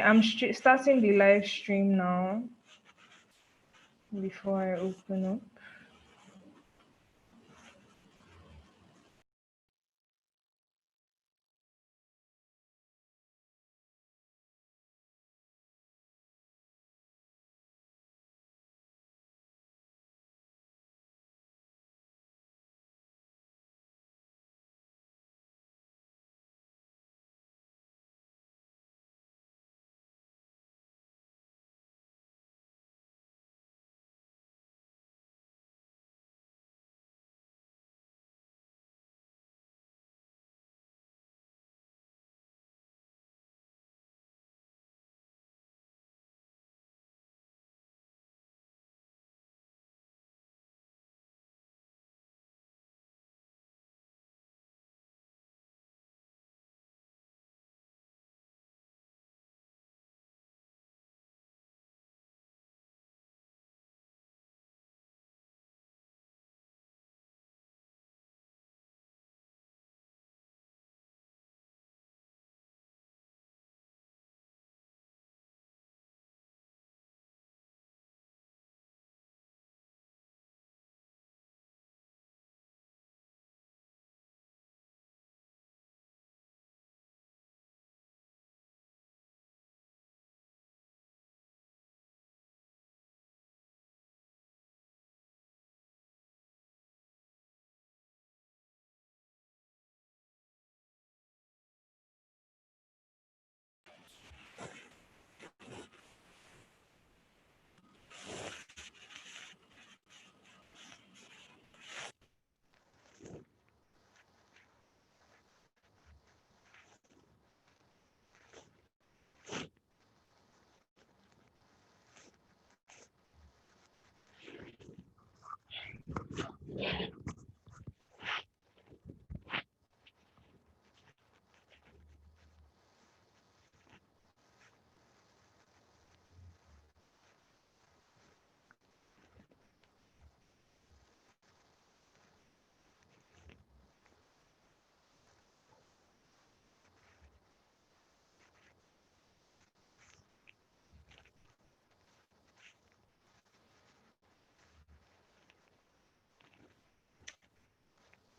I'm starting the live stream now before I open up.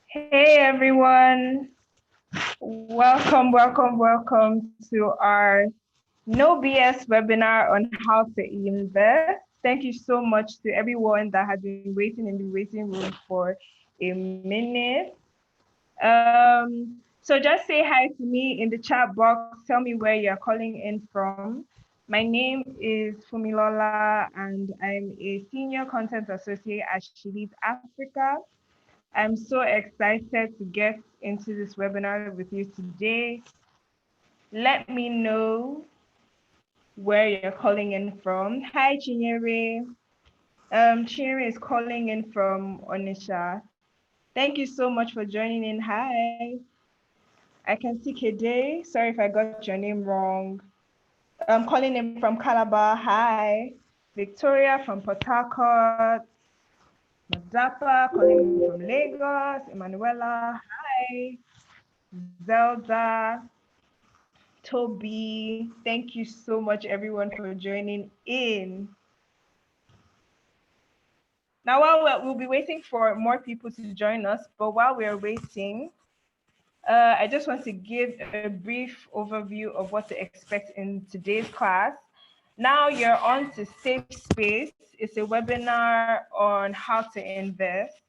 Hey everyone, welcome to our No BS webinar on how to invest. Thank you so much to everyone that has been waiting in the waiting room for a minute. So just say hi to me in the chat box. Tell me where you're calling in from. My name is Fumilola and I'm a senior content associate at She Leads Africa. I'm so excited to get into this webinar with you today. Let me know where you're calling in from. Hi, Chinyere. Chinyere is calling in from Onisha. Thank you so much for joining in. Hi. I can see Kede. Sorry if I got your name wrong. I'm calling in from Calabar. Hi. Victoria from Port Harcourt. Mazapa calling in from Lagos. Emanuela. Hi. Zelda. Toby. Thank you so much, everyone, for joining in. Now, we'll be waiting for more people to join us, but while we're waiting, I just want to give a brief overview of what to expect in today's class. Now you're on to Safe Space. It's a webinar on how to invest.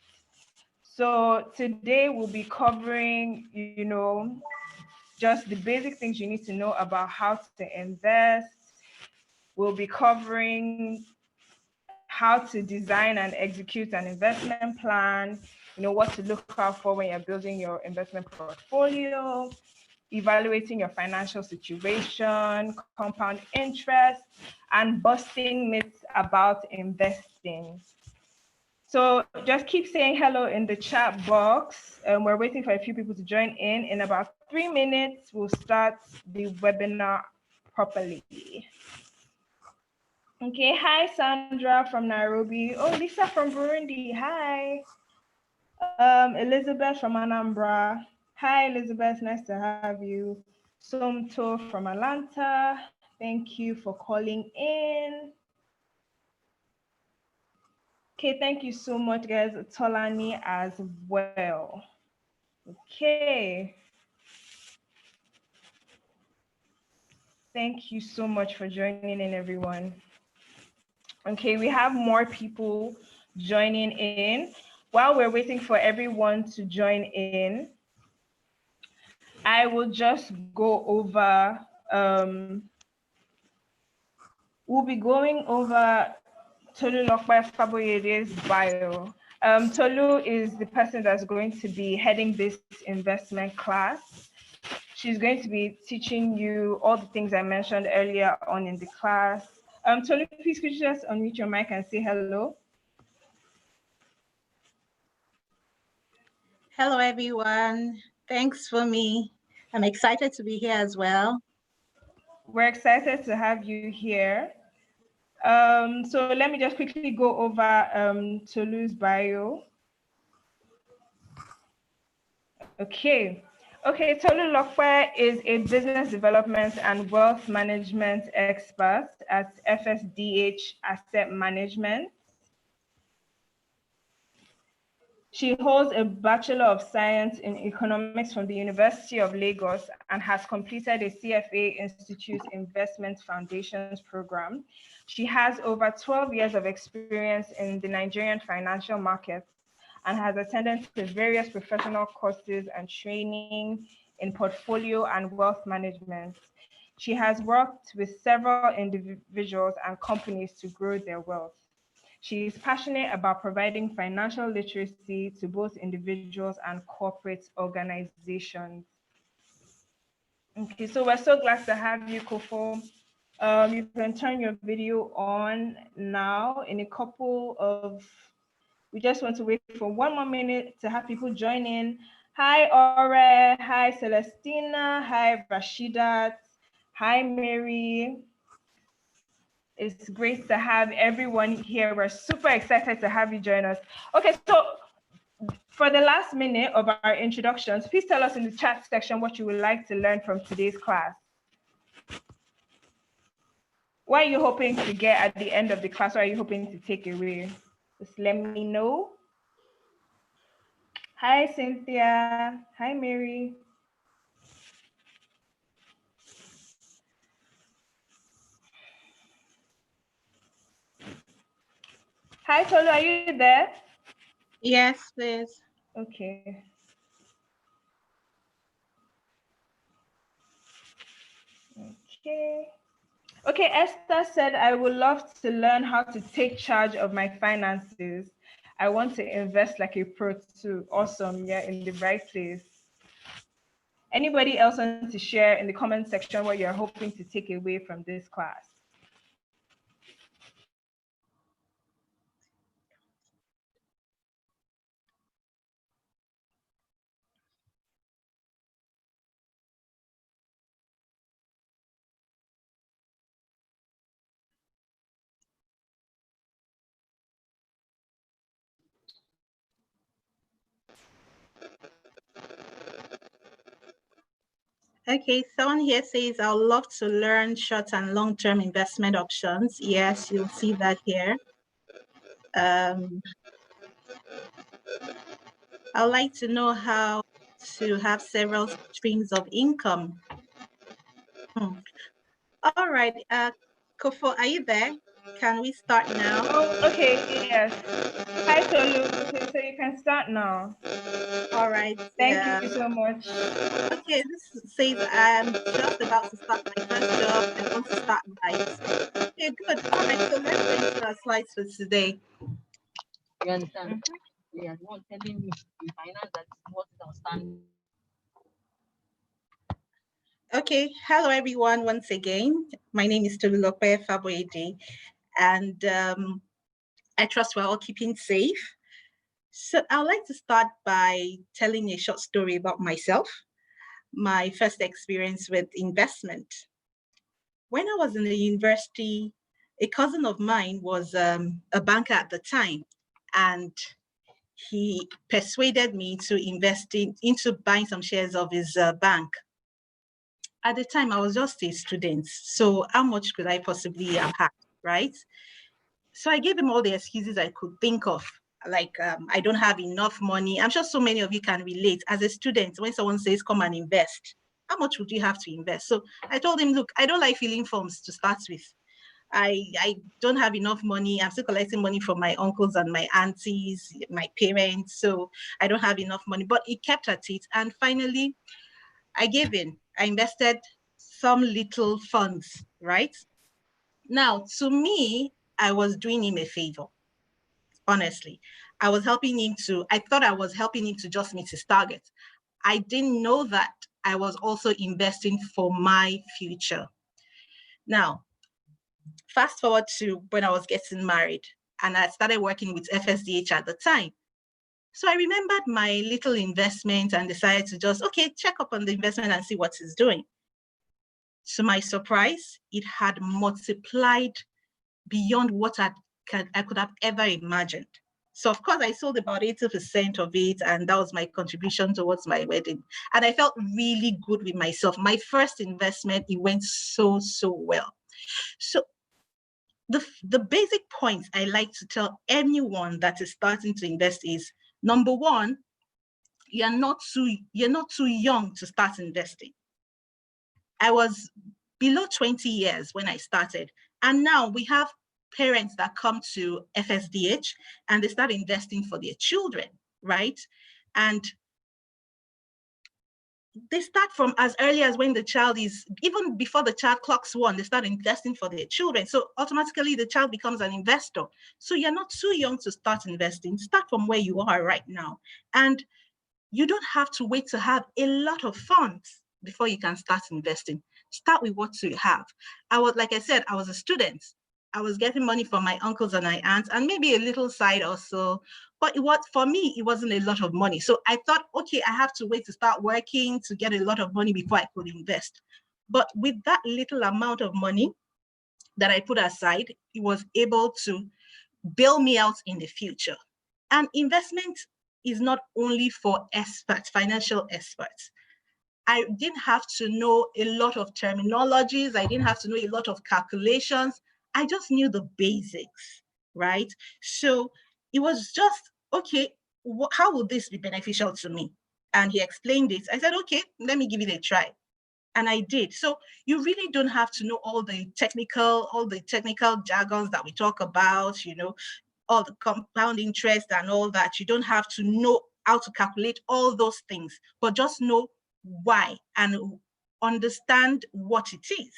So today we'll be covering, just the basic things you need to know about how to invest. We'll be covering how to design and execute an investment plan, what to look out for when you're building your investment portfolio, evaluating your financial situation, compound interest, and busting myths about investing. So just keep saying hello in the chat box. We're waiting for a few people to join in. In about 3 minutes, we'll start the webinar properly. Okay, hi Sandra from Nairobi. Oh, Lisa from Burundi, hi. Elizabeth from Anambra. Hi Elizabeth, nice to have you. Somto from Atlanta. Thank you for calling in. Okay, thank you so much, guys. Tolani as well. Okay. Thank you so much for joining in, everyone. Okay, we have more people joining in. While we're waiting for everyone to join in, I will just go over, we'll be going over Tolu Lokpe Faboyede's bio. Tolu is the person that's going to be heading this investment class. She's going to be teaching you all the things I mentioned earlier on in the class. Tolu, please could you just unmute your mic and say hello? Hello, everyone. Thanks for me. I'm excited to be here as well. We're excited to have you here. So let me just quickly go over Tolu's bio. Okay. Okay, Tolu Lokwe is a business development and wealth management expert at FSDH Asset Management. She holds a Bachelor of Science in Economics from the University of Lagos and has completed a CFA Institute Investment Foundations program. She has over 12 years of experience in the Nigerian financial markets and has attended to various professional courses and training in portfolio and wealth management. She has worked with several individuals and companies to grow their wealth. She is passionate about providing financial literacy to both individuals and corporate organizations. Okay, so we're so glad to have you, Kofo. You can turn your video on now. In a couple of, we just want to wait for 1 more minute to have people join in. Hi, Ore. Hi, Celestina. Hi, Rashidat. Hi, Mary. It's great to have everyone here. We're super excited to have you join us. Okay, so for the last minute of our introductions, please tell us in the chat section what you would like to learn from today's class. What are you hoping to get at the end of the class? What are you hoping to take away? Just let me know. Hi, Cynthia. Hi, Mary. Hi, Tolu, are you there? Yes, please. Okay. Okay. Okay, Esther said, I would love to learn how to take charge of my finances. I want to invest like a pro too. Awesome. Yeah, in the right place. Anybody else want to share in the comment section what you're hoping to take away from this class? Okay, someone here says, I'd love to learn short and long-term investment options. Yes, you'll see that here. I'd like to know how to have several streams of income. All right, Kofo, are you there? Can we start now? Oh, okay, yes. Hi, Tolu. Okay, so you can start now. All right. Thank you so much. Okay, this says I'm just about to start my first job. I want to start right. Okay, good. All right, so let's go into our slides for today. You understand? Yeah, the one telling me in finance that what is outstanding. Okay, hello everyone once again. My name is Tolulope Faboyede, and I trust we're all keeping safe. So I'd like to start by telling a short story about myself, my first experience with investment. When I was in the university, a cousin of mine was a banker at the time, and he persuaded me to invest into buying some shares of his bank. at the time I was just a student. So how much could I possibly have had, right? So I gave him all the excuses I could think of. Like, I don't have enough money. I'm sure so many of you can relate. As a student, when someone says, come and invest, how much would you have to invest? So I told him, look, I don't like filling forms to start with. I don't have enough money. I'm still collecting money from my uncles and my aunties, my parents. So I don't have enough money. But he kept at it. And finally, I gave in. I invested some little funds, right? Now, to me, I was doing him a favor, honestly. I thought I was helping him to just meet his target. I didn't know that I was also investing for my future. Now, fast forward to when I was getting married and I started working with FSDH at the time. So I remembered my little investment and decided to just, okay, check up on the investment and see what it's doing. To my surprise, it had multiplied beyond what I could have ever imagined. So of course I sold about 80% of it, and that was my contribution towards my wedding. And I felt really good with myself. My first investment, it went so well. So the basic points I like to tell anyone that is starting to invest is, number one, you're not too young to start investing. I was below 20 years when I started. And now we have parents that come to FSDH and they start investing for their children, right? And they start from as early as when the child is, even before the child clocks 1, they start investing for their children. So automatically the child becomes an investor. So you're not too young to start investing. Start from where you are right now. And you don't have to wait to have a lot of funds before you can start investing. Start with what you have. Like I said, I was a student. I was getting money from my uncles and my aunts and maybe a little side or so. But for me, it wasn't a lot of money. So I thought, okay, I have to wait to start working to get a lot of money before I could invest. But with that little amount of money that I put aside, it was able to bail me out in the future. And investment is not only for experts, financial experts. I didn't have to know a lot of terminologies. I didn't have to know a lot of calculations. I just knew the basics, right? So it was just, okay, how will this be beneficial to me? And he explained it. I said, okay, let me give it a try. And I did. So you really don't have to know all the technical jargons that we talk about, all the compound interest and all that. You don't have to know how to calculate all those things, but just know why and understand what it is.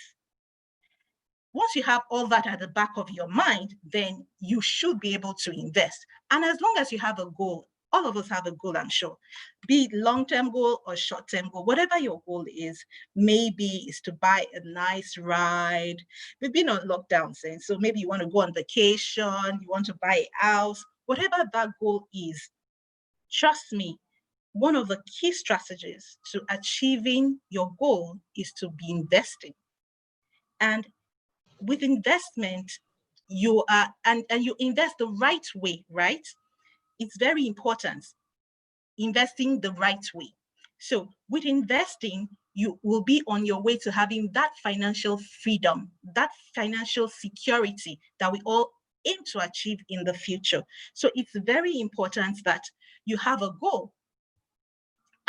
Once you have all that at the back of your mind, then you should be able to invest. And as long as you have a goal, all of us have a goal, I'm sure, be it long-term goal or short-term goal, whatever your goal is, maybe is to buy a nice ride. We've been on lockdown since, so maybe you want to go on vacation, you want to buy a house, whatever that goal is, trust me, one of the key strategies to achieving your goal is to be investing. And with investment, you are, and you invest the right way, right? It's very important, investing the right way. So with investing, you will be on your way to having that financial freedom, that financial security that we all aim to achieve in the future. So it's very important that you have a goal.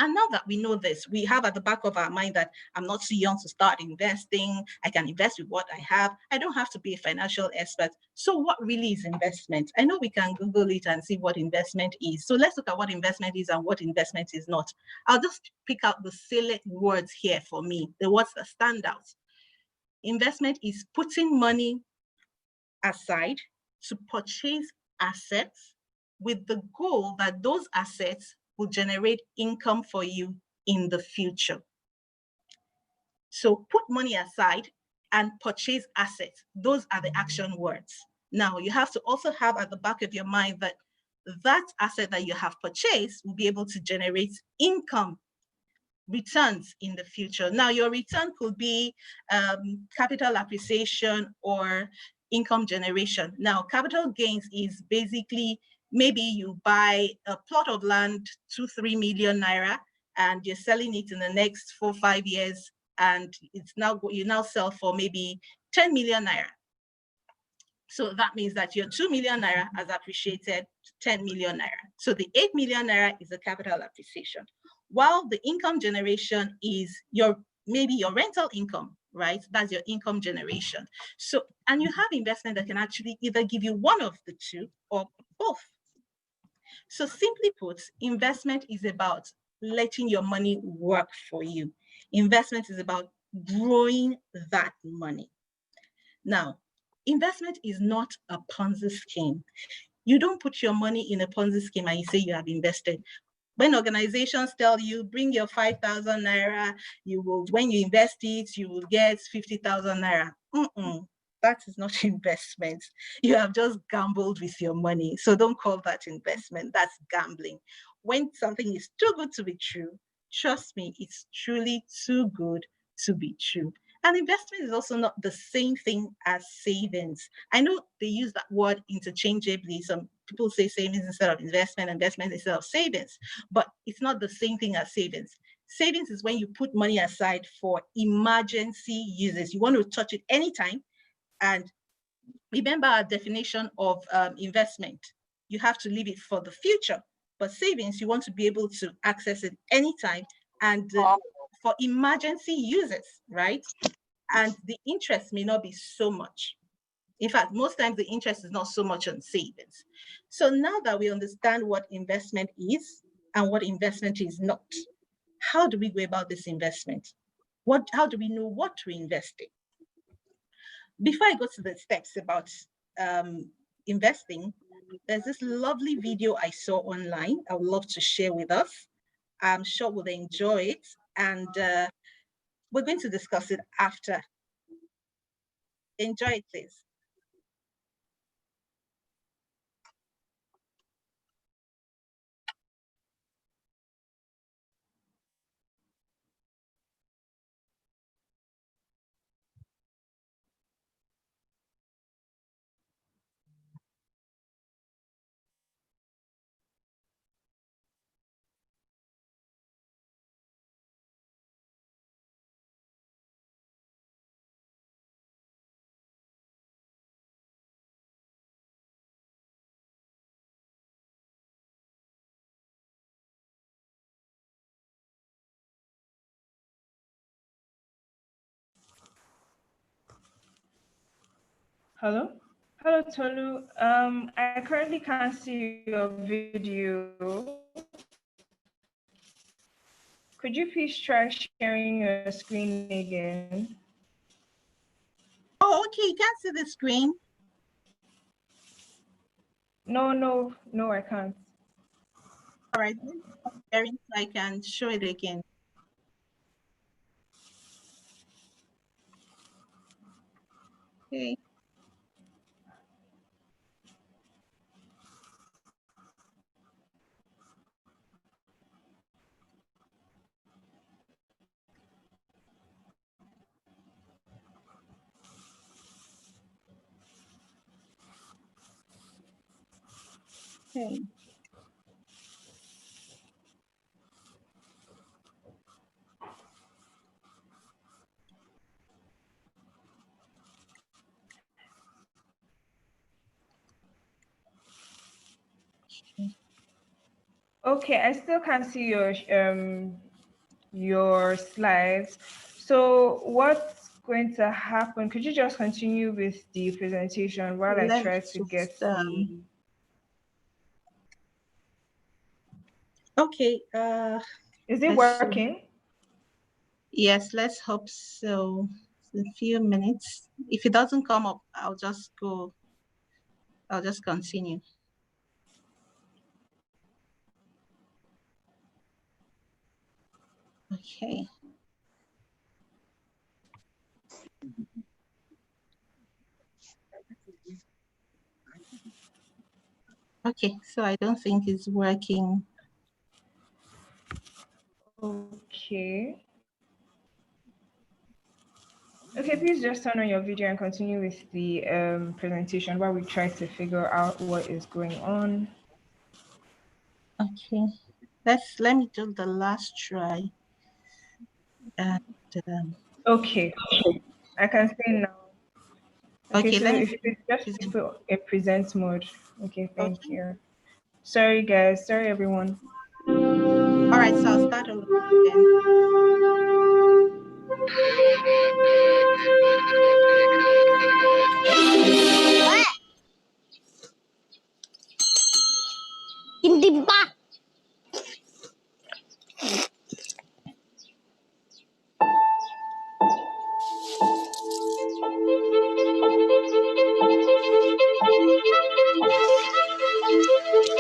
And now that we know this, we have at the back of our mind that I'm not too young to start investing. I can invest with what I have. I don't have to be a financial expert. So what really is investment? I know we can Google it and see what investment is. So let's look at what investment is and what investment is not. I'll just pick out the salient words here for me, the words that stand out. Investment is putting money aside to purchase assets with the goal that those assets will generate income for you in the future. So put money aside and purchase assets. Those are the action words. Now you have to also have at the back of your mind that that asset that you have purchased will be able to generate income, returns in the future. Now your return could be capital appreciation or income generation. Now capital gains is basically, maybe you buy a plot of land, 2-3 million naira, and you're selling it in the next 4-5 years and you now sell for maybe 10 million naira. So that means that your 2 million naira has appreciated 10 million naira. So the 8 million naira is the capital appreciation. While the income generation is maybe your rental income, right? That's your income generation. So, and you have investment that can actually either give you one of the two or both. So simply put, investment is about letting your money work for you. Investment is about growing that money. Now, investment is not a Ponzi scheme. You don't put your money in a Ponzi scheme and you say you have invested. When organizations tell you, bring your 5,000 naira, when you invest it, you will get 50,000 naira. That is not investment. You have just gambled with your money. So don't call that investment. That's gambling. When something is too good to be true, trust me, it's truly too good to be true. And investment is also not the same thing as savings. I know they use that word interchangeably. Some people say savings instead of investment, investment instead of savings, but it's not the same thing as savings. Savings is when you put money aside for emergency uses. You want to touch it anytime. And remember our definition of investment. You have to leave it for the future. But savings, you want to be able to access it anytime and for emergency uses, right? And the interest may not be so much. In fact, most times the interest is not so much on savings. So now that we understand what investment is and what investment is not, how do we go about this investment? How do we know what to invest in? Before I go to the steps about investing, there's this lovely video I saw online I would love to share with us. I'm sure we'll enjoy it. And we're going to discuss it after. Enjoy it, please. Hello? Hello, Tolu. I currently can't see your video. Could you please try sharing your screen again? Oh, okay. You can't see the screen. No, I can't. All right. Sharing so I can show it again. Okay. Okay. Okay, I still can't see your slides. So what's going to happen? Could you just continue with the presentation while I try Let's to just, get the... okay. Is it Let's see. working? Yes, let's hope so. In a few minutes. If it doesn't come up, I'll just continue. Okay. Okay, so I don't think it's working. Okay. Okay, please just turn on your video and continue with the presentation while we try to figure out what is going on. Okay, let me do the last try. And Okay, I can say now. Okay, Okay, so let me if you could just present. put a present mode. Okay, thank Okay. you. Sorry, guys. Sorry, everyone. All right, so I'll start over again. Hindi pa.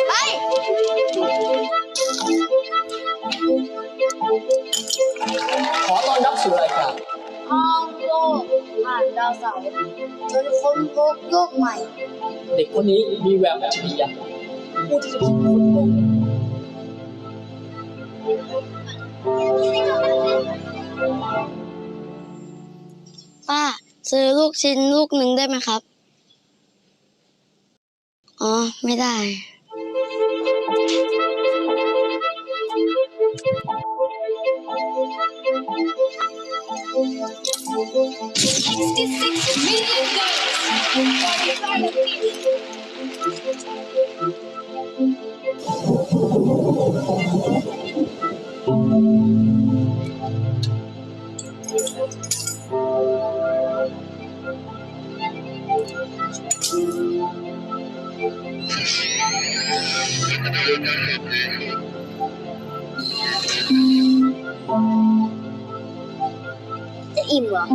Ay! Khỏต้อนรับสู่รายการ ห้องโลกผ่านดาวเสาร์จนค้นพบโลกใหม่ เด็กคนนี้มีแววอัจฉริยะผู้ที่จะคิดค้นโลก ป้าซื้อลูกชิ้นลูกหนึ่งได้ไหมครับ อ๋อ ไม่ได้ จะอิ่มเหรอ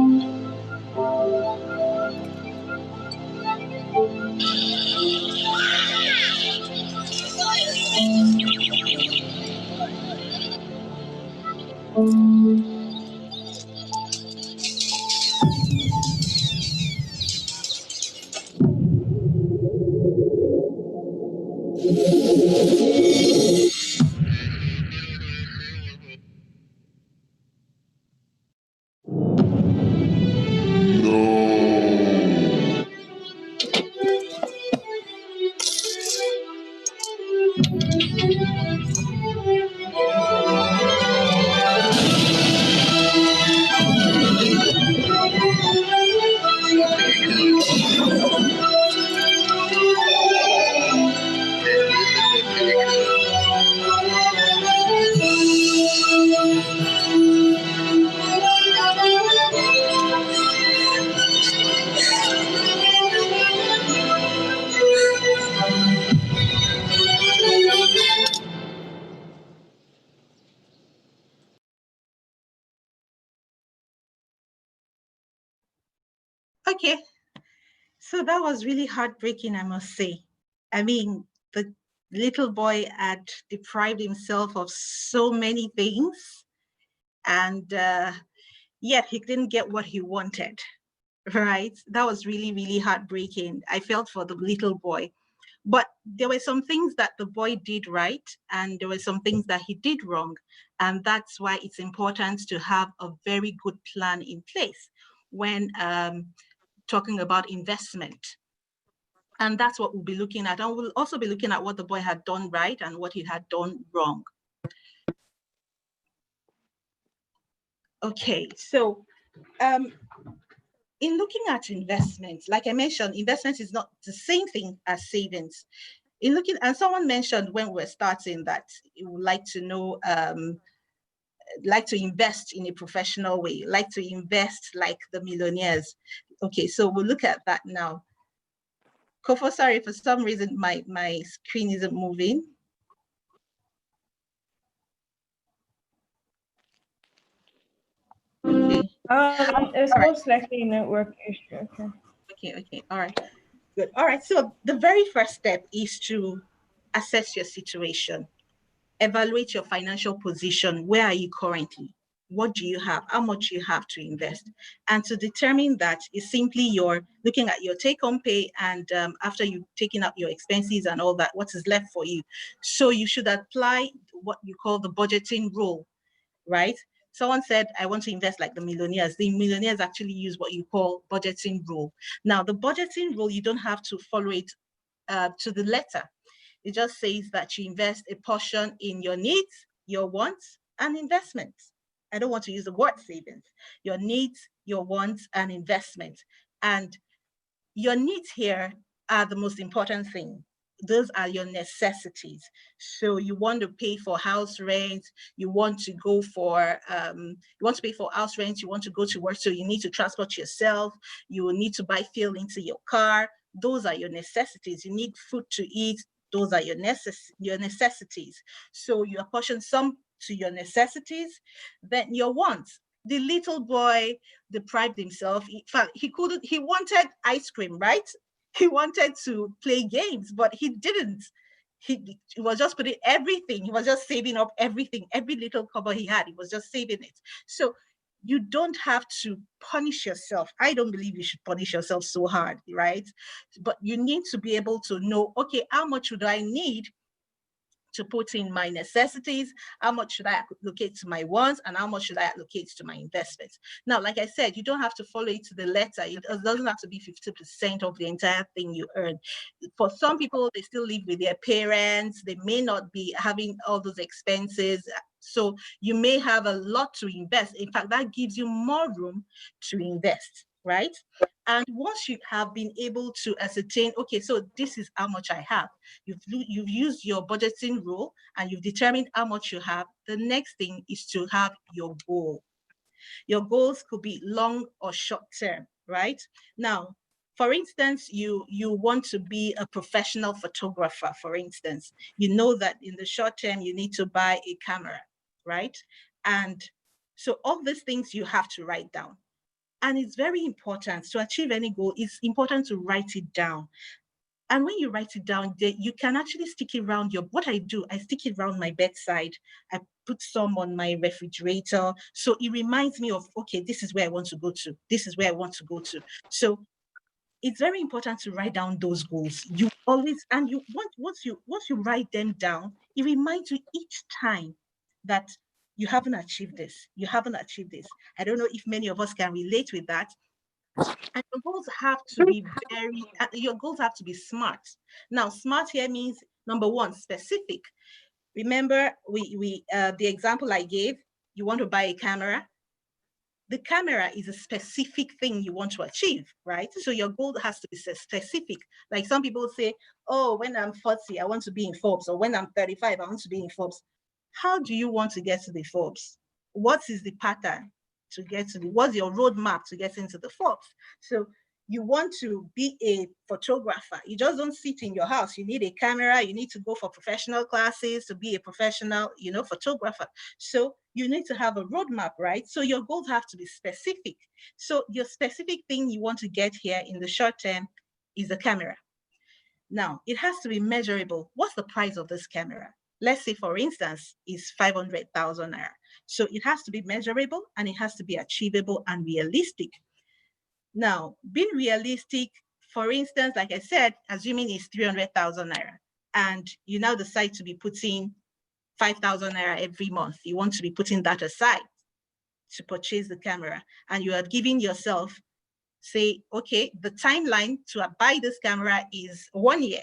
Okay, so that was really heartbreaking, I must say. I mean, the little boy had deprived himself of so many things, and yet he didn't get what he wanted, right? That was really, really heartbreaking. I felt for the little boy. But there were some things that the boy did right, and there were some things that he did wrong. And that's why it's important to have a very good plan in place when talking about investment. And that's what we'll be looking at. And we'll also be looking at what the boy had done right and what he had done wrong. Okay, so in looking at investments, like I mentioned, investment is not the same thing as savings. In looking, and someone mentioned when we're starting that you would like to know, like to invest in a professional way, like to invest like the millionaires. Okay, so we'll look at that now. Kofo, sorry, for some reason my screen isn't moving. Okay. It's most likely a network issue. Okay. Okay, all right, good. All right, so the very first step is to assess your situation, evaluate your financial position. Where are you currently? What do you have? How much you have to invest? And to determine that is simply you're looking at your take-home pay, and after you've taken out your expenses and all that, what is left for you. So you should apply what you call the budgeting rule, right? Someone said, I want to invest like the millionaires. The millionaires actually use what you call budgeting rule. Now, the budgeting rule, you don't have to follow it to the letter. It just says that you invest a portion in your needs, your wants, and investments. I don't want to use the word savings, your needs, your wants, and investment. And your needs here are the most important thing. Those are your necessities. So you want to pay for house rent, you want to go for you want to pay for house rent, you want to go to work, so you need to transport yourself, you will need to buy fuel into your car. Those are your necessities. You need food to eat. Those are your necessities. So you apportion some to your necessities, then your wants. The little boy deprived himself. In fact, he wanted ice cream, right? He wanted to play games, but he didn't. He was just putting everything, he was just saving up everything, every little cover he had, he was just saving it. So you don't have to punish yourself. I don't believe you should punish yourself so hard, right? But you need to be able to know, okay, how much would I need to put in my necessities, how much should I allocate to my wants, and how much should I allocate to my investments. Now, like I said, you don't have to follow it to the letter. It doesn't have to be 50% of the entire thing you earn. For some people, they still live with their parents. They may not be having all those expenses. So you may have a lot to invest. In fact, that gives you more room to invest, right? And once you have been able to ascertain, okay, so this is how much I have, you've used your budgeting rule and you've determined how much you have, the next thing is to have your goal. Your goals could be long or short term, right? Now, for instance, you want to be a professional photographer, for instance. You know that in the short term, you need to buy a camera, right? And so all these things you have to write down. And it's very important to achieve any goal. It's important to write it down. And when you write it down, you can actually stick it around what I do, I stick it around my bedside. I put some on my refrigerator. So it reminds me of, okay, this is where I want to go to. This is where I want to go to. So it's very important to write down those goals. You always, and once you write them down, it reminds you each time that you haven't achieved this. You haven't achieved this. I don't know if many of us can relate with that. And your goals have to be your goals have to be smart. Now, smart here means, number one, specific. Remember, the example I gave, you want to buy a camera. The camera is a specific thing you want to achieve, right? So your goal has to be specific. Like some people say, oh, when I'm 40, I want to be in Forbes, or when I'm 35, I want to be in Forbes. How do you want to get to the Forbes? What is the pattern to get to what's your roadmap to get into the Forbes? So you want to be a photographer. You just don't sit in your house. You need a camera. You need to go for professional classes to be a professional, photographer. So you need to have a roadmap, right? So your goals have to be specific. So your specific thing you want to get here in the short term is a camera. Now, it has to be measurable. What's the price of this camera? Let's say, for instance, is 500,000 naira. So it has to be measurable and it has to be achievable and realistic. Now, being realistic, for instance, like I said, assuming it's 300,000 naira, and you now decide to be putting 5,000 naira every month. You want to be putting that aside to purchase the camera, and you are giving yourself, say, okay, the timeline to buy this camera is 1 year.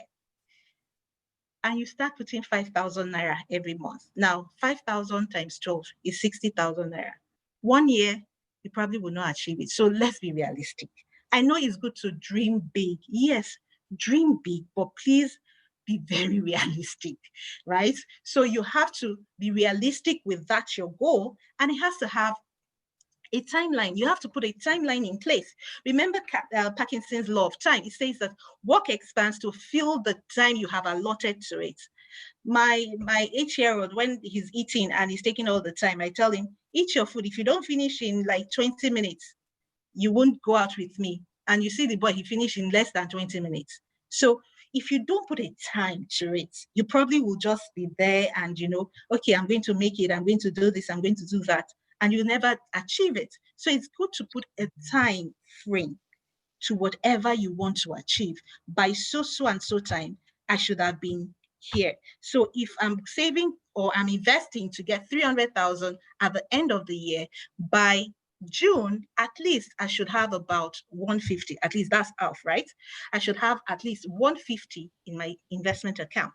And you start putting 5,000 naira every month. Now, 5,000 times 12 is 60,000 naira. 1 year, you probably will not achieve it. So let's be realistic. I know it's good to dream big. Yes, dream big, but please be very realistic, right? So you have to be realistic with that, your goal, and it has to have a timeline. You have to put a timeline in place. Remember Parkinson's law of time. It says that work expands to fill the time you have allotted to it. My 8-year-old, when he's eating and he's taking all the time, I tell him, eat your food. If you don't finish in like 20 minutes, you won't go out with me. And you see the boy, he finished in less than 20 minutes. So if you don't put a time to it, you probably will just be there and, okay, I'm going to make it. I'm going to do this. I'm going to do that. And you never achieve it. So it's good to put a time frame to whatever you want to achieve. By so and so time, I should have been here. So if I'm saving or I'm investing to get 300,000 at the end of the year, by June, at least I should have about 150. At least that's half, right? I should have at least 150 in my investment account.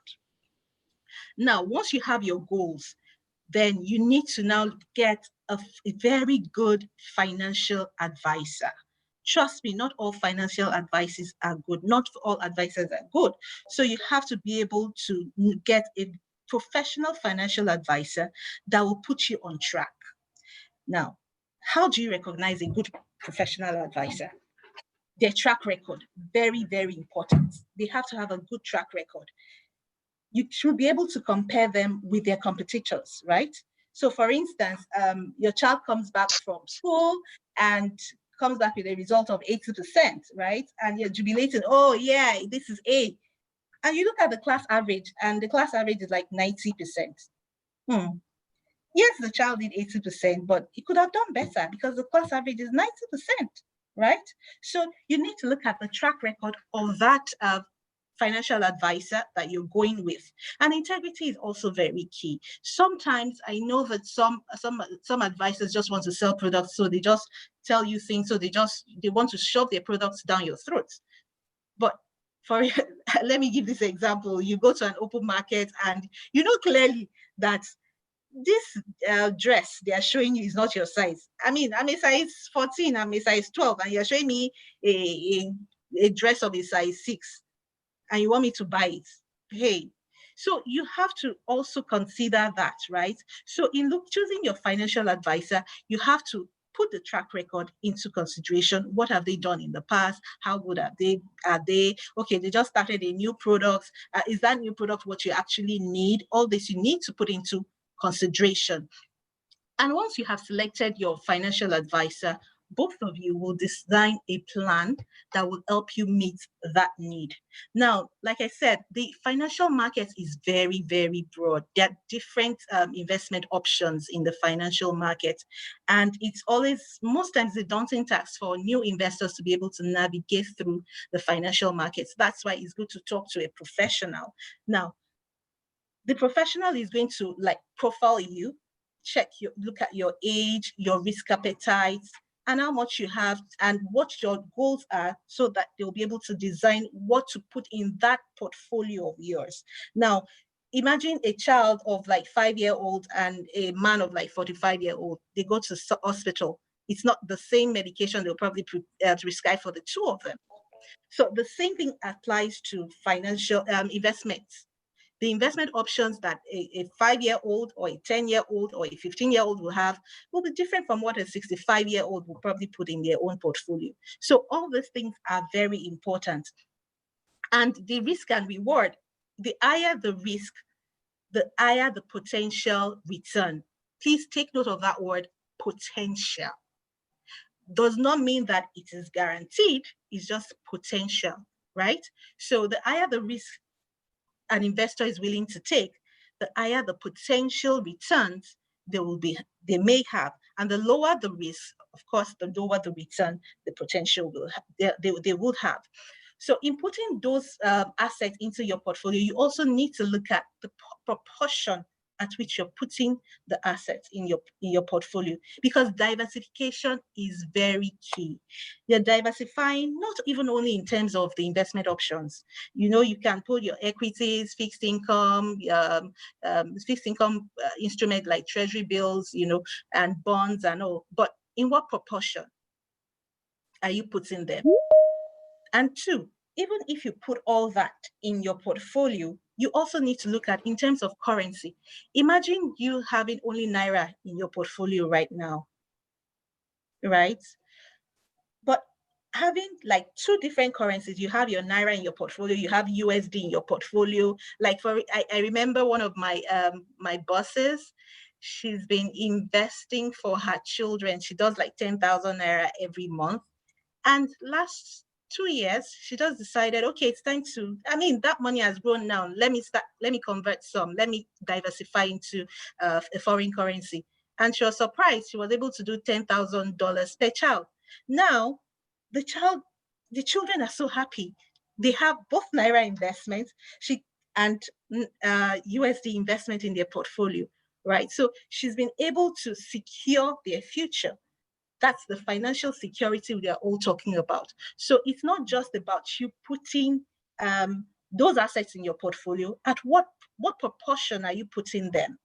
Now, once you have your goals, then you need to now get a very good financial advisor. Trust me, not all financial advices are good. Not all advisors are good. So you have to be able to get a professional financial advisor that will put you on track. Now, how do you recognize a good professional advisor? Their track record, very, very important. They have to have a good track record. You should be able to compare them with their competitors, right? So for instance, your child comes back from school and comes back with a result of 80%, right? And you're jubilating, oh yeah, this is A. And you look at the class average and the class average is like 90%. Yes, the child did 80%, but he could have done better because the class average is 90%, right? So you need to look at the track record of that financial advisor that you're going with. And integrity is also very key. Sometimes I know that some advisors just want to sell products, so they just tell you things, so they want to shove their products down your throat. But let me give this example. You go to an open market and you know clearly that this dress they are showing you is not your size. I mean, I'm a size 14, I'm a size 12, and you're showing me a dress of a size 6. And you want me to buy it. Hey, so you have to also consider that, right? So in choosing your financial advisor, you have to put the track record into consideration. What have they done in the past? How good are they? Okay, they just started a new product. Is that new product what you actually need? All this you need to put into consideration. And once you have selected your financial advisor, both of you will design a plan that will help you meet that need. Now, like I said, the financial market is very, very broad. There are different investment options in the financial market. And it's always, most times, a daunting task for new investors to be able to navigate through the financial markets. That's why it's good to talk to a professional. Now, the professional is going to profile you, look at your age, your risk appetite, and how much you have and what your goals are, so that they'll be able to design what to put in that portfolio of yours. Now, imagine a child of 5-year-old and a man of 45-year-old. They go to hospital. It's not the same medication they'll probably prescribe for the two of them. So the same thing applies to financial investments. The investment options that a 5-year-old or a 10-year-old or a 15-year-old will have will be different from what a 65-year-old will probably put in their own portfolio. So all these things are very important. And the risk and reward, the higher the risk, the higher the potential return. Please take note of that word, potential. Does not mean that it is guaranteed, it's just potential, right? So the higher the risk an investor is willing to take, the higher the potential returns they may have. And the lower the risk, of course, the lower the return the potential they would have. So in putting those assets into your portfolio, you also need to look at the proportion at which you're putting the assets in your portfolio, because diversification is very key. You're diversifying not even only in terms of the investment options. You can put your equities, fixed income instrument like treasury bills, and bonds and all. But in what proportion are you putting them? And two, even if you put all that in your portfolio, you also need to look at in terms of currency. Imagine you having only Naira in your portfolio right now, right? But having two different currencies, you have your Naira in your portfolio, you have USD in your portfolio. I remember one of my my bosses, she's been investing for her children. She does 10,000 Naira every month. And last 2 years, she just decided, okay, it's time to, that money has grown now. Let me convert some, let me diversify into a foreign currency. And she was surprised. She was able to do $10,000 per child. Now, the children are so happy. They have both Naira investments and USD investment in their portfolio, right? So she's been able to secure their future. That's the financial security we are all talking about. So it's not just about you putting those assets in your portfolio. At what proportion are you putting them?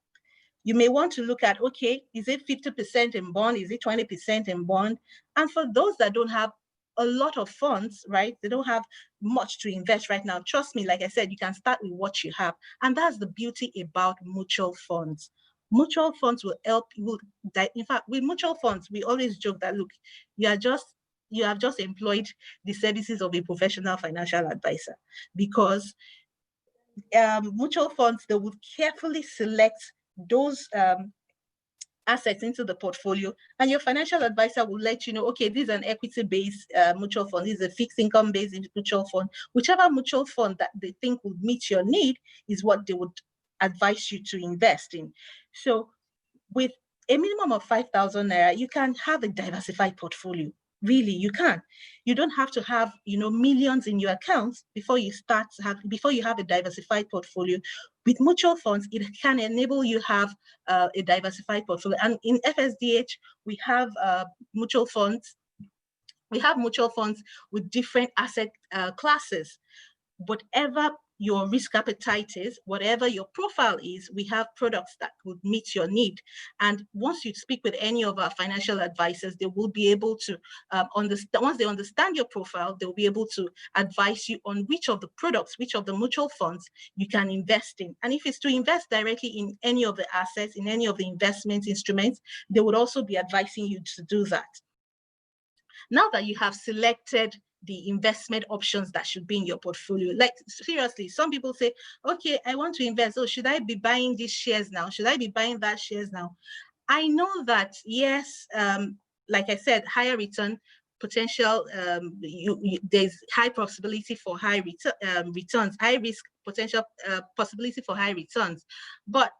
You may want to look at, okay, is it 50% in bond? Is it 20% in bond? And for those that don't have a lot of funds, right? They don't have much to invest right now. Trust me, like I said, you can start with what you have. And that's the beauty about mutual funds. Mutual funds will help you. In fact, with mutual funds, we always joke that, look, you have just employed the services of a professional financial advisor, because mutual funds, they would carefully select those assets into the portfolio, and your financial advisor will let you know, okay, this is an equity-based mutual fund, this is a fixed income-based mutual fund. Whichever mutual fund that they think would meet your need is what they would advise you to invest in. So with a minimum of 5,000 naira, you can have a diversified portfolio. Really, you can. You don't have to have, millions in your accounts before you have a diversified portfolio. With mutual funds, it can enable you have a diversified portfolio. And in FSDH, we have mutual funds. We have mutual funds with different asset classes. Whatever your risk appetite is, whatever your profile is, we have products that would meet your need. And once you speak with any of our financial advisors, they will be able to understand. Once they understand your profile, they'll be able to advise you on which of the products, which of the mutual funds you can invest in. And if it's to invest directly in any of the assets, in any of the investment instruments, they would also be advising you to do that. Now that you have selected the investment options that should be in your portfolio, like seriously, some people say, okay, I want to invest. Oh, should I be buying these shares now? Should I be buying that shares now? I know that, yes, like I said, higher return potential, there's high possibility for high returns, high risk potential possibility for high returns. But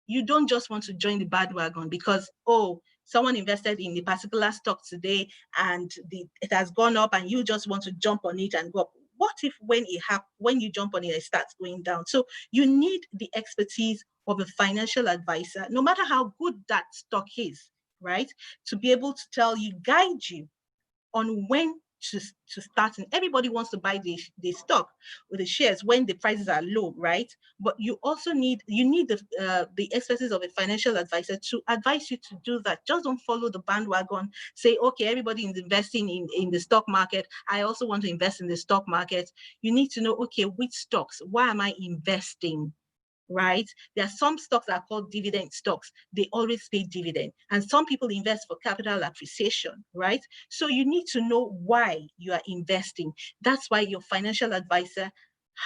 you don't just want to join the bandwagon because, oh, someone invested in a particular stock today and it has gone up and you just want to jump on it and go up. What if when you jump on it, it starts going down? So you need the expertise of a financial advisor, no matter how good that stock is, right? To be able to guide you on when to start. And everybody wants to buy the stock or the shares when the prices are low, right? But you also need the expertise of a financial advisor to advise you to do that. Just don't follow the bandwagon. Say, okay, everybody is investing in the stock market, I also want to invest in the stock market. You need to know, okay, which stocks? Why am I investing? Right? There are some stocks that are called dividend stocks. They always pay dividend. And some people invest for capital appreciation, right? So you need to know why you are investing. That's why your financial advisor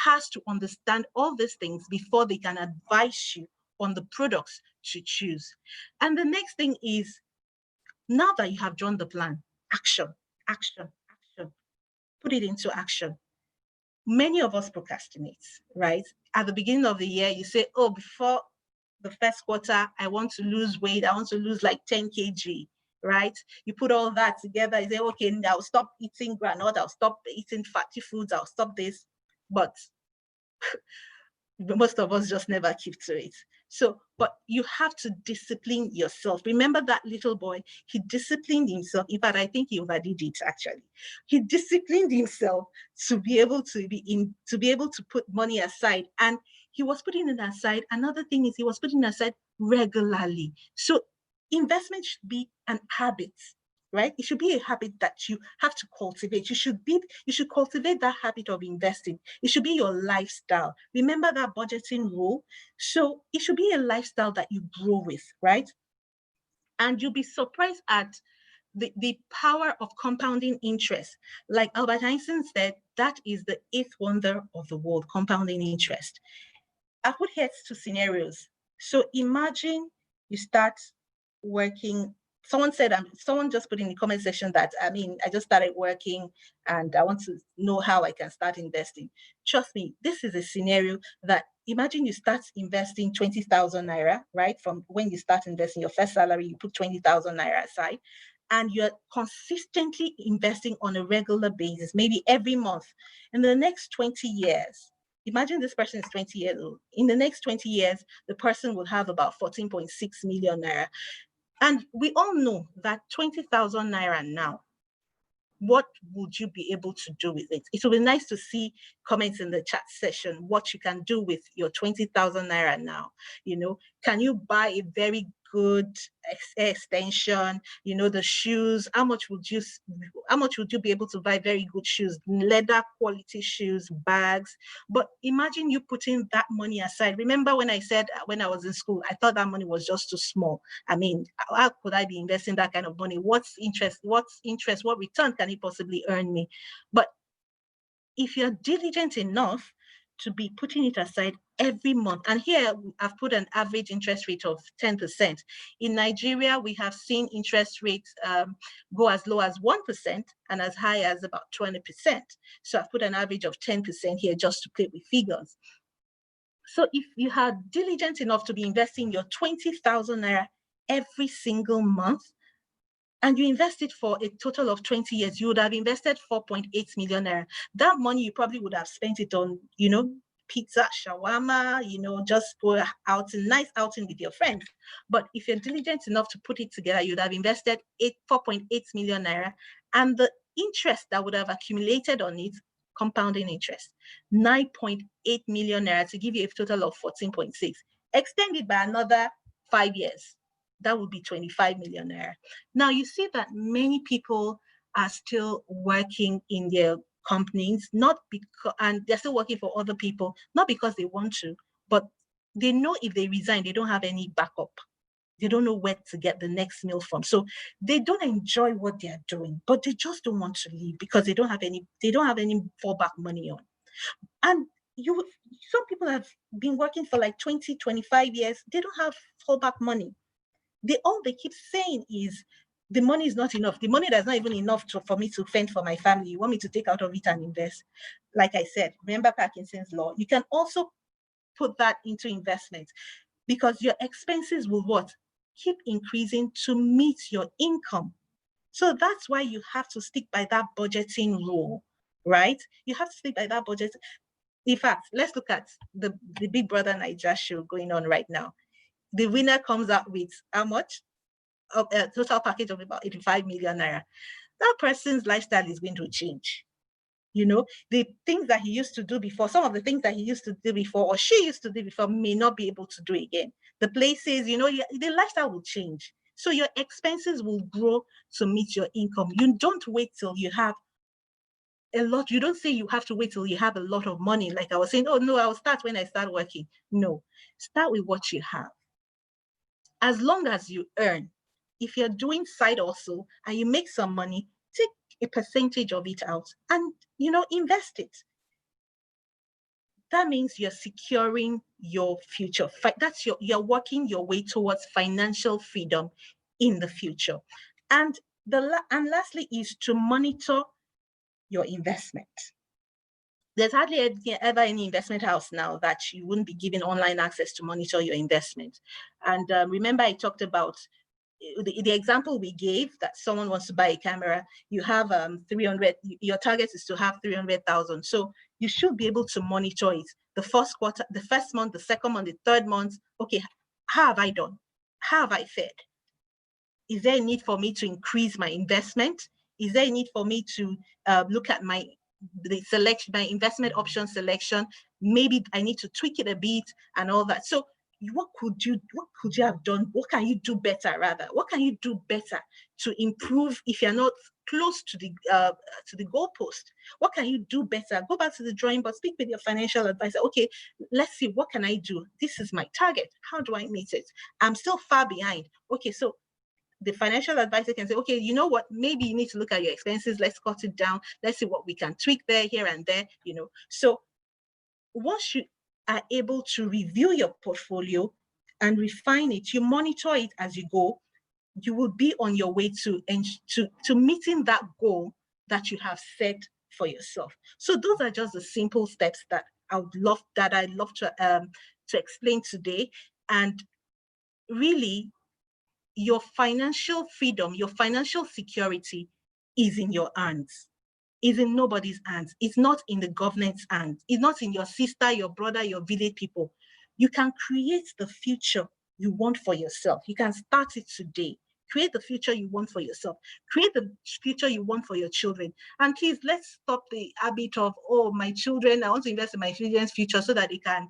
has to understand all these things before they can advise you on the products to choose. And the next thing is, now that you have drawn the plan, action, action, action. Put it into action. Many of us procrastinate, right? At the beginning of the year, you say, oh, before the first quarter, I want to lose weight. I want to lose like 10 kg, right? You put all that together, you say, okay, I'll stop eating granola, I'll stop eating fatty foods, I'll stop this. But most of us just never keep to it. So, but you have to discipline yourself. Remember that little boy, he disciplined himself. In fact, I think he overdid it actually. He disciplined himself to be able to put money aside. And he was putting it aside. Another thing is he was putting it aside regularly. So investment should be an habit, right? It should be a habit that you have to cultivate. You should cultivate that habit of investing. It should be your lifestyle. Remember that budgeting rule? So it should be a lifestyle that you grow with, right? And you'll be surprised at the power of compounding interest. Like Albert Einstein said, that is the eighth wonder of the world, compounding interest. I put here two scenarios. So imagine you start working. Someone just put in the comment section that, I just started working and I want to know how I can start investing. Trust me, this is a scenario that, imagine you start investing 20,000 naira, right? From when you start investing your first salary, you put 20,000 naira aside, and you're consistently investing on a regular basis, maybe every month. In the next 20 years, imagine this person is 20 years old. In the next 20 years, the person will have about 14.6 million naira. And we all know that 20,000 naira now what would you be able to do with it? It would be nice to see comments in the chat session, what you can do with your 20,000 naira now. You know, can you buy a very good extension? You know, the shoes, how much would you be able to buy very good shoes, leather quality shoes, bags? But imagine you putting that money aside. Remember when I said when I was in school, I thought that money was just too small. I mean, how could I be investing that kind of money? What return can it possibly earn me? But if you're diligent enough to be putting it aside every month, and here I've put an average interest rate of 10%. In Nigeria, we have seen interest rates go as low as 1% and as high as about 20%. So I've put an average of 10% here just to play with figures. So if you are diligent enough to be investing your 20,000 naira every single month, and you invest it for a total of 20 years, you would have invested 4.8 million naira. That money, you probably would have spent it on, you know, pizza, shawarma, you know, just go out, a nice outing with your friends. But if you're diligent enough to put it together, you'd have invested 4.8 million naira. And the interest that would have accumulated on it, compounding interest, 9.8 million naira, to give you a total of 14.6. Extend it by another 5 years. That would be 25 million naira. Now you see that many people are still working in their companies, not because, and they're still working for other people, not because they want to, but they know if they resign, they don't have any backup. They don't know where to get the next meal from. So they don't enjoy what they are doing, but they just don't want to leave because they don't have any fallback money on. And some people have been working for like 20, 25 years. They don't have fallback money. All they keep saying is the money is not enough. The money that's not even enough for me to fend for my family. You want me to take out of it and invest? Like I said, remember Parkinson's law. You can also put that into investment because your expenses will keep increasing to meet your income. So that's why you have to stick by that budgeting rule, right? You have to stick by that budget. In fact, let's look at the Big Brother Naija show going on right now. The winner comes out with how much? A total package of about 85 million naira. That person's lifestyle is going to change. You know, the things that he used to do before, some of the things that he used to do before or she used to do before may not be able to do again. The places, you know, the lifestyle will change. So your expenses will grow to meet your income. You don't wait till you have a lot. You don't say you have to wait till you have a lot of money. Like I was saying, oh no, I'll start when I start working. No, start with what you have. As long as you earn, if you're doing side hustle and you make some money, take a percentage of it out and, you know, invest it. That means you're securing your future. You're working your way towards financial freedom in the future. And lastly is to monitor your investment. There's hardly ever any investment house now that you wouldn't be given online access to monitor your investment. And remember, I talked about the example we gave that someone wants to buy a camera. You have 300. Your target is to have 300,000. So you should be able to monitor it. The first quarter, the first month, the second month, the third month. Okay, how have I done? How have I fared? Is there a need for me to increase my investment? Is there a need for me to look at my investment option selection? Maybe I need to tweak it a bit and all that. So what could you have done? What can you do better rather? What can you do better to improve if you're not close to the goalpost? What can you do better? Go back to the drawing board, speak with your financial advisor. Okay, let's see, what can I do? This is my target. How do I meet it? I'm still far behind. Okay, so the financial advisor can say, okay, you know what, maybe you need to look at your expenses. Let's cut it down. Let's see what we can tweak there, here and there, you know. So once you are able to review your portfolio and refine it, you monitor it as you go, you will be on your way to meeting that goal that you have set for yourself. So those are just the simple steps that I'd love to explain today. And really, your financial freedom, your financial security is in your hands. Is in nobody's hands. It's not in the government's hands. It's not in your sister, your brother, your village people. You can create the future you want for yourself. You can start it today. Create the future you want for yourself. Create the future you want for your children. And please, let's stop the habit of, oh, my children, I want to invest in my children's future so that they can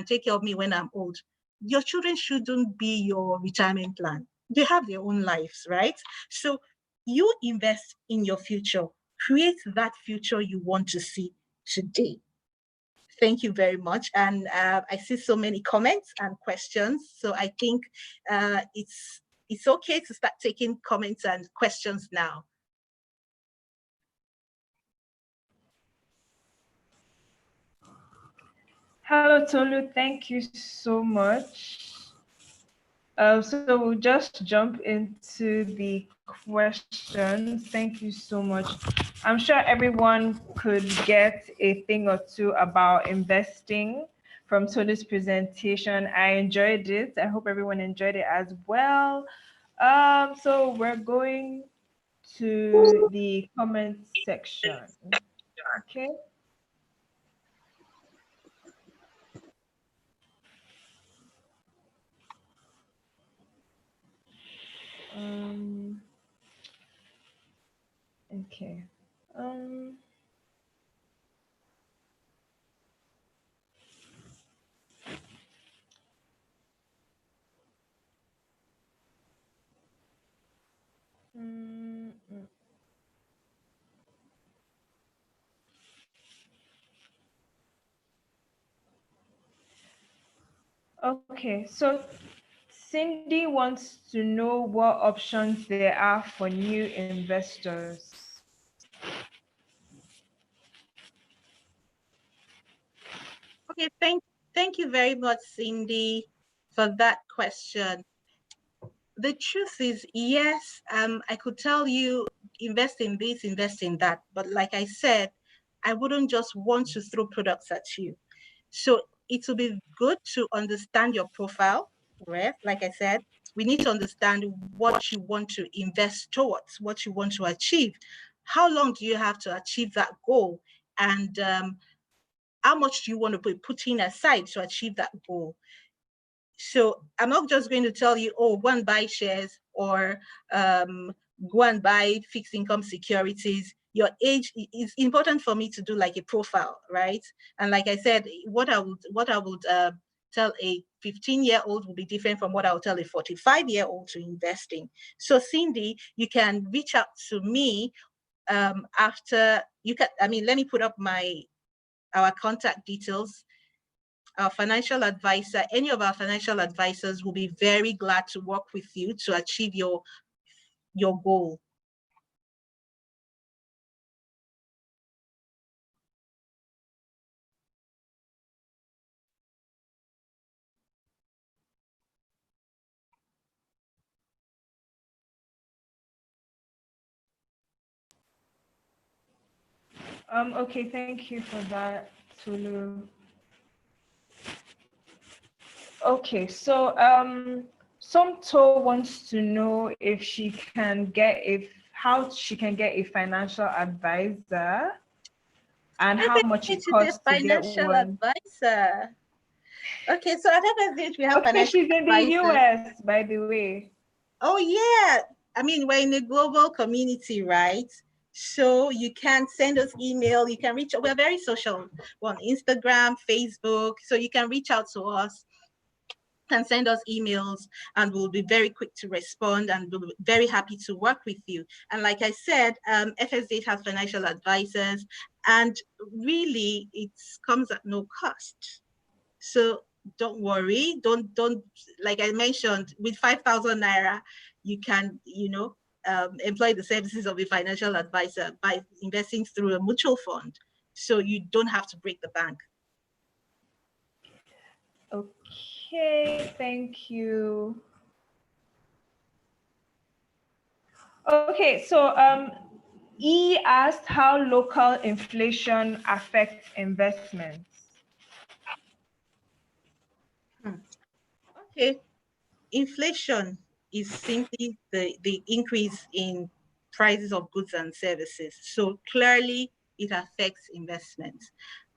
take care of me when I'm old. Your children shouldn't be your retirement plan. They have their own lives, right? So you invest in your future. Create that future you want to see today. Thank you very much. And I see so many comments and questions. So I think it's okay to start taking comments and questions now. Hello, Tolu. Thank you so much. So we'll just jump into the questions. Thank you so much. I'm sure everyone could get a thing or two about investing from Tolu's presentation. I enjoyed it. I hope everyone enjoyed it as well. So we're going to the comment section. Okay. Okay. Um, mm, mm. Okay, so Cindy wants to know what options there are for new investors. Okay, thank you very much, Cindy, for that question. The truth is, yes, I could tell you invest in this, invest in that, but like I said, I wouldn't just want to throw products at you. So it will be good to understand your profile, right? Like I said, we need to understand what you want to invest towards, what you want to achieve. How long do you have to achieve that goal? And how much do you want to be putting aside to achieve that goal? So I'm not just going to tell you, oh, go and buy shares or go and buy fixed income securities. Your age is important for me to do like a profile, right? And like I said, what I would tell a 15-year-old will be different from what I would tell a 45-year-old to invest in. So Cindy, you can reach out to me after you can. I mean, let me put up our contact details. Our financial advisor, any of our financial advisors will be very glad to work with you to achieve your goal. Okay, thank you for that, Tulu. Okay, so Somto wants to know if she can get how she can get a financial advisor and how much it costs to get financial one. advisor. Okay, so at FSH we have Okay, financial she's in the advisors. US, by the way. Oh yeah, I mean we're in a global community, right? So you can send us email. You can reach. We're very social. We're on Instagram, Facebook, so you can reach out to us. Can send us emails and we'll be very quick to respond and we'll be very happy to work with you. And like I said, FSDate has financial advisors and really it comes at no cost. So don't worry, don't like I mentioned, with 5,000 Naira, you can, employ the services of a financial advisor by investing through a mutual fund. So you don't have to break the bank. Okay, thank you. Okay, so E asked how local inflation affects investments. Okay, inflation is simply the increase in prices of goods and services. So clearly it affects investments.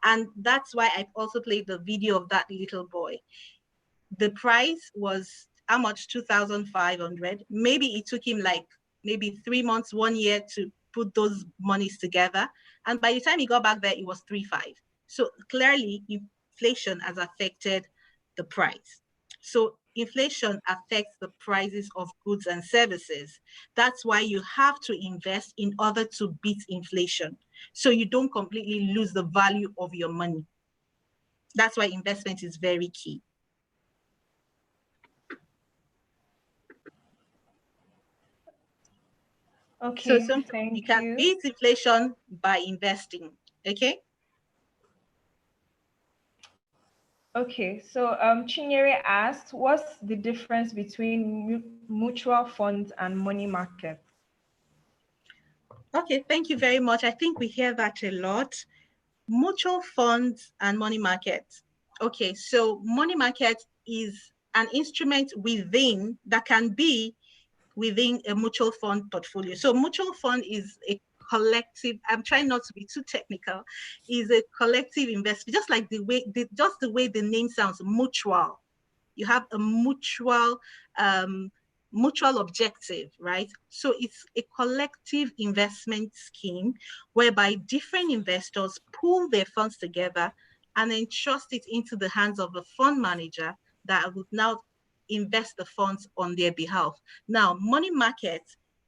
And that's why I also played the video of that little boy. The price was how much? 2,500. Maybe it took him like maybe 3 months, 1 year to put those monies together. And by the time he got back there, it was 3,500. So clearly inflation has affected the price. So inflation affects the prices of goods and services. That's why you have to invest in order to beat inflation, so you don't completely lose the value of your money. That's why investment is very key. Okay, So thank you can you. beat inflation by investing, okay? Okay, so Chinyere asked, what's the difference between mutual funds and money market? Okay, thank you very much. I think we hear that a lot. Mutual funds and money market. Okay, so money market is an instrument within that can be within a mutual fund portfolio. So mutual fund is a collective, I'm trying not to be too technical, is a collective investment, just like the way the name sounds, mutual. You have a mutual objective, right? So it's a collective investment scheme whereby different investors pool their funds together and entrust it into the hands of a fund manager that would now invest the funds on their behalf. Now, money market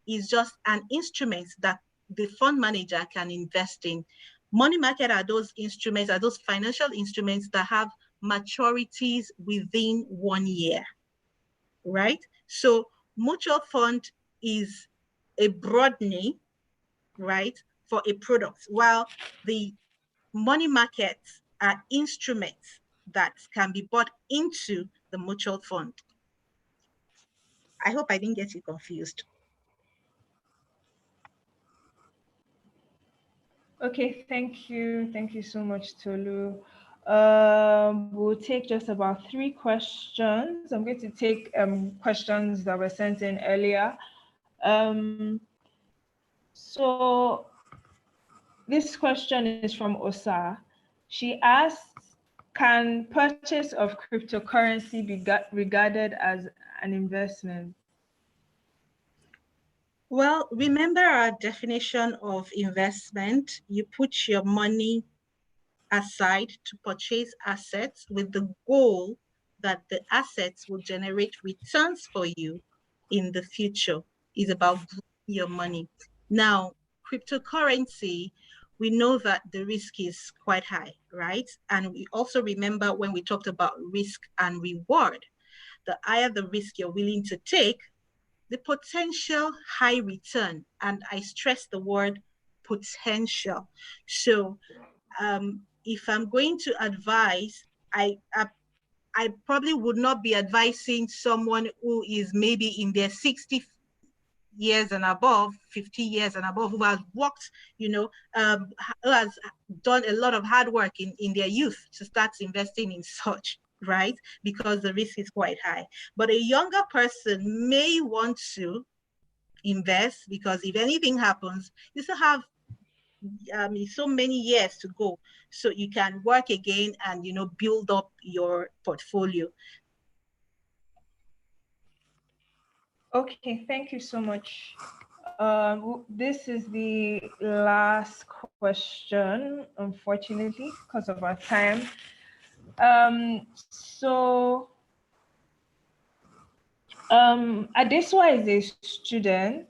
is just an instrument that the fund manager can invest in. Money market are those instruments, are those financial instruments that have maturities within 1 year, right? So mutual fund is a broadening, right, for a product, while the money markets are instruments that can be bought into the mutual fund. I hope I didn't get you confused. Okay, thank you. Thank you so much, Tolu. We'll take just about 3 questions. I'm going to take questions that were sent in earlier. So this question is from Osa. She asks, can purchase of cryptocurrency be regarded as an investment? Well, remember our definition of investment. You put your money aside to purchase assets with the goal that the assets will generate returns for you in the future. It's about your money. Now, cryptocurrency, we know that the risk is quite high, right? And we also remember when we talked about risk and reward, the higher the risk you're willing to take, the potential high return. And I stress the word potential. So if I'm going to advise, I probably would not be advising someone who is maybe in their 60 years and above, 50 years and above, who has worked, who has done a lot of hard work in their youth to start investing in such, right? Because the risk is quite high. But a younger person may want to invest because if anything happens, you still have so many years to go, so you can work again and build up your portfolio. Okay, thank you so much. This is the last question, unfortunately, because of our time. So Adeswa is a student,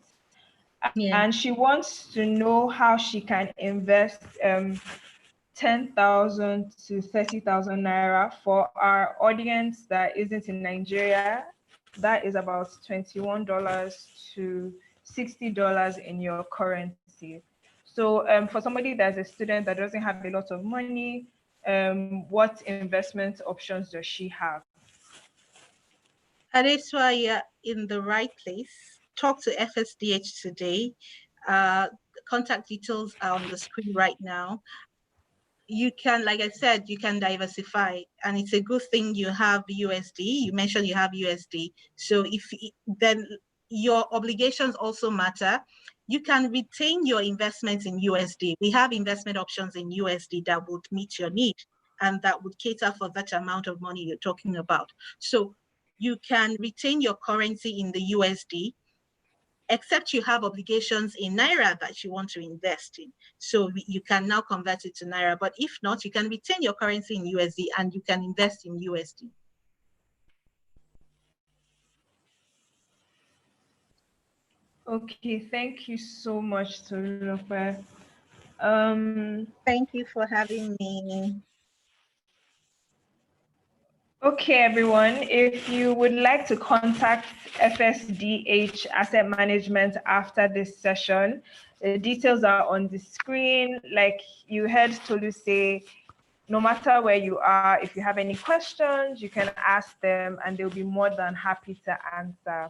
and she wants to know how she can invest 10,000 to 30,000 naira. For our audience that isn't in Nigeria, that is about $21 to $60 in your currency. So for somebody that's a student that doesn't have a lot of money, what investment options does she have? And that's why you're in the right place. Talk to FSDH today. Contact details are on the screen right now. You can, like I said, you can diversify, and it's a good thing you have USD. You mentioned you have USD. So then your obligations also matter. You can retain your investments in USD. We have investment options in USD that would meet your need and that would cater for that amount of money you're talking about. So you can retain your currency in the USD, except you have obligations in Naira that you want to invest in. So you can now convert it to Naira. But if not, you can retain your currency in USD and you can invest in USD. Okay, thank you so much, Tolulope. Thank you for having me. Okay, everyone, if you would like to contact FSDH Asset Management after this session, the details are on the screen. Like you heard Tolu say, no matter where you are, if you have any questions, you can ask them and they'll be more than happy to answer.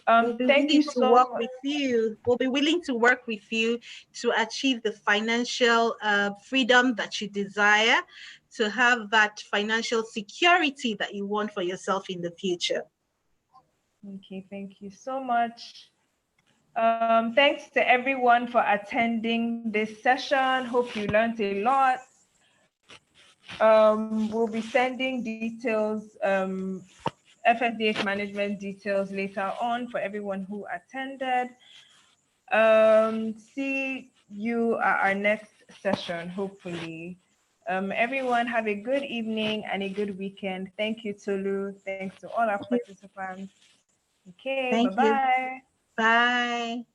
We'll be Thank you willing to so work much. with you. We'll be willing to work with you to achieve the financial freedom that you desire, to have that financial security that you want for yourself in the future. Okay, thank you so much. Thanks to everyone for attending this session. Hope you learned a lot. We'll be sending details, FSDH management details later on for everyone who attended. See you at our next session, hopefully. Everyone have a good evening and a good weekend. Thank you, Tolu. Thanks to all our participants. Okay, Thank you. bye-bye. Bye.